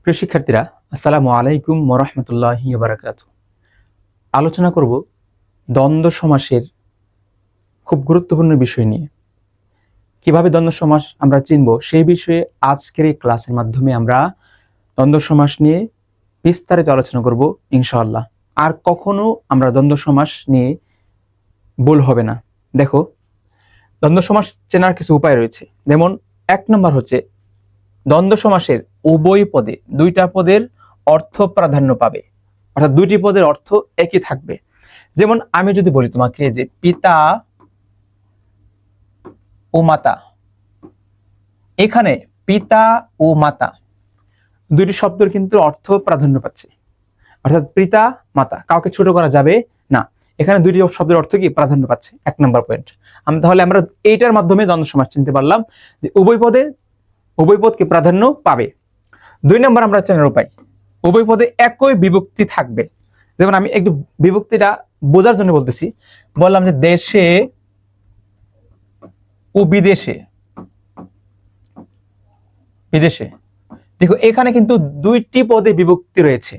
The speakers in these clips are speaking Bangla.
প্রিয় শিক্ষার্থীরা, আসসালামু আলাইকুম ওয়া রাহমাতুল্লাহি ওয়া বারাকাতুহু। আলোচনা করব দ্বন্দ্ব সমাসের খুব গুরুত্বপূর্ণ বিষয় নিয়ে। কিভাবে দ্বন্দ্ব সমাস আমরা চিনব সেই বিষয়ে আজকের এই ক্লাসের মাধ্যমে আমরা দ্বন্দ্ব সমাস নিয়ে বিস্তারিত আলোচনা করব ইনশাআল্লাহ। আর কখনো আমরা দ্বন্দ্ব সমাস নিয়ে ভুল হবে না। দেখো, দ্বন্দ্ব সমাস চেনার কিছু উপায় রয়েছে। যেমন 1 নম্বর হচ্ছে দ্বন্দ্ব সমাসের উভয় পদে দুইটা পদের অর্থ প্রাধান্য পাবে, অর্থাৎ দুইটি পদের অর্থ একই থাকবে। যেমন আমি যদি বলি তোমাকে যে পিতা ও মাতা, এখানে পিতা ও মাতা দুইটি শব্দের কিন্তু অর্থ প্রাধান্য পাচ্ছে, অর্থাৎ পিতা মাতা কাউকে ছোট করা যাবে না। এখানে দুইটি শব্দের অর্থ কি প্রাধান্য পাচ্ছে, 1 নম্বর পয়েন্ট। তাহলে আমরা এইটার মাধ্যমে দ্বন্দ্ব সমাস চিনতে পারলাম যে উভয় পদকে প্রাধান্য পাবে। 2 নম্বর আমরা চেনার উপায়, উভয় পদে একই বিভক্তি থাকবে। যেমন আমি একটু বিভক্তিটা বোঝার জন্য বলতেছি, বললাম যে দেশে ও বিদেশে। দেখো, এখানে কিন্তু দুইটি পদে বিভক্তি রয়েছে,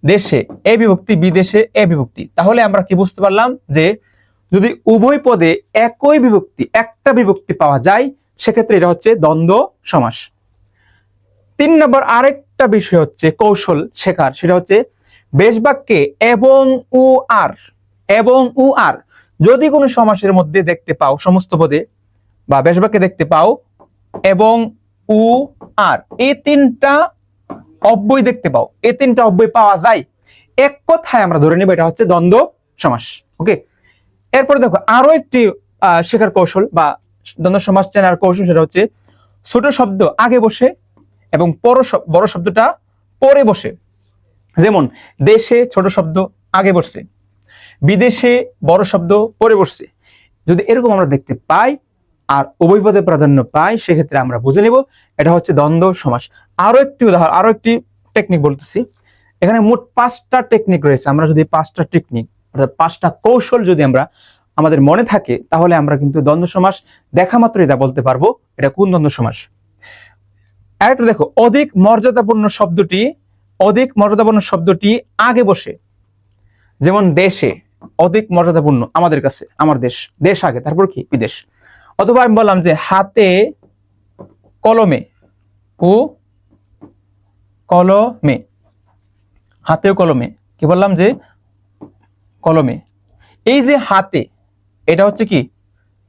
দেশে এ বিভক্তি, বিদেশে এ বিভক্তি। তাহলে আমরা কি বুঝতে পারলাম যে যদি উভয় পদে একই বিভক্তি, একটা বিভক্তি পাওয়া যায়, সেক্ষেত্রে এটা হচ্ছে দ্বন্দ্ব সমাস। 3 নম্বর আরেকটা বিষয় হচ্ছে কৌশল শেখার, সেটা হচ্ছে বেশ বাক্যে এবং ও আর যদি কোনো সমাসের মধ্যে দেখতে পাও, সমস্ত পদে বা বেশ বাক্যে দেখতে পাও এবং ও আর, এই 3টা অব্যয় দেখতে পাও, এই 3টা অব্যয় পাওয়া যায়, এক কথায় আমরা ধরে নিব এটা হচ্ছে দ্বন্দ্ব সমাস। ওকে, এরপরে দেখো আরো একটি শেখার কৌশল বা দ্বন্দ্ব সমাস চেনার কৌশল, সেটা হচ্ছে ছোট শব্দ আগে বসে এবং বড় শব্দটা পরে বসে। যেমন দেশে ছোট শব্দ আগে বসছে, বিদেশে বড় শব্দ পরে বসছে। যদি এরকম আমরা দেখতে পাই আর উভয় পদে প্রাধান্য পাই, সেক্ষেত্রে আমরা বুঝে নেব এটা হচ্ছে দ্বন্দ্ব সমাস। আরো একটি উদাহরণ, আরো একটি টেকনিক বলতেছি। এখানে মোট 5টা টেকনিক রয়েছে। আমরা যদি 5টা টেকনিক অর্থাৎ 5টা কৌশল যদি আমাদের মনে থাকে, তাহলে আমরা কিন্তু দ্বন্দ্ব সমাস দেখা মাত্রই তা বলতে পারবো এটা কোন দ্বন্দ্ব সমাস। আরেকটা দেখো, অধিক মর্যাদাপূর্ণ শব্দটি আগে বসে। যেমন দেশে অধিক মর্যাদাপূর্ণ, আমাদের কাছে, আমার দেশ আগে, তারপর কি বিদেশ। অথবা আমি বললাম যে হাতে কলমে কি বললাম যে কলমে। এই যে হাতে, এটা হচ্ছে কি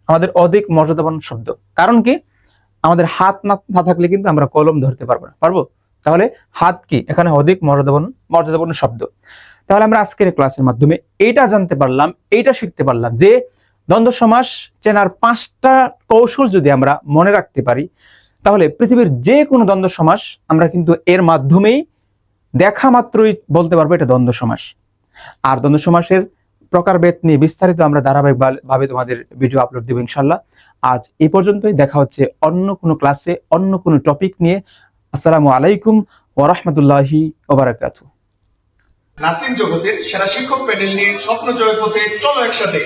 আমাদের অধিক মর্যাদাপূর্ণ শব্দ। কারণ কি, আমাদের হাত না থাকলে কিন্তু আমরা কলম ধরতে পারবো। তাহলে হাত কি এখানে অধিক মর্যাদাপূর্ণ শব্দ। তাহলে আমরা আজকের ক্লাসের মাধ্যমে এইটা জানতে পারলাম, এইটা শিখতে পারলাম যে দ্বন্দ্ব সমাস চেনার 5টা কৌশল যদি আমরা মনে রাখতে পারি, তাহলে পৃথিবীর যে কোনো দ্বন্দ্ব সমাস আমরা কিন্তু এর মাধ্যমেই দেখা মাত্রই বলতে পারবো এটা দ্বন্দ্ব সমাস। আর দ্বন্দ্ব সমাসের প্রকারভেদ নিয়ে বিস্তারিত আমরা ধারাবাহিকভাবে তোমাদের ভিডিও আপলোড দেব ইনশাল্লাহ। আজ এই পর্যন্তই, দেখা হচ্ছে অন্য কোনো ক্লাসে অন্য কোনো টপিক নিয়ে। আসসালামু আলাইকুম ওয়া রাহমাতুল্লাহি ওয়া বারাকাতুহু। নার্সিং জগতের সেরা শিক্ষক প্যানেল নিয়ে স্বপ্ন জয়ের পথে চলো একসাথে।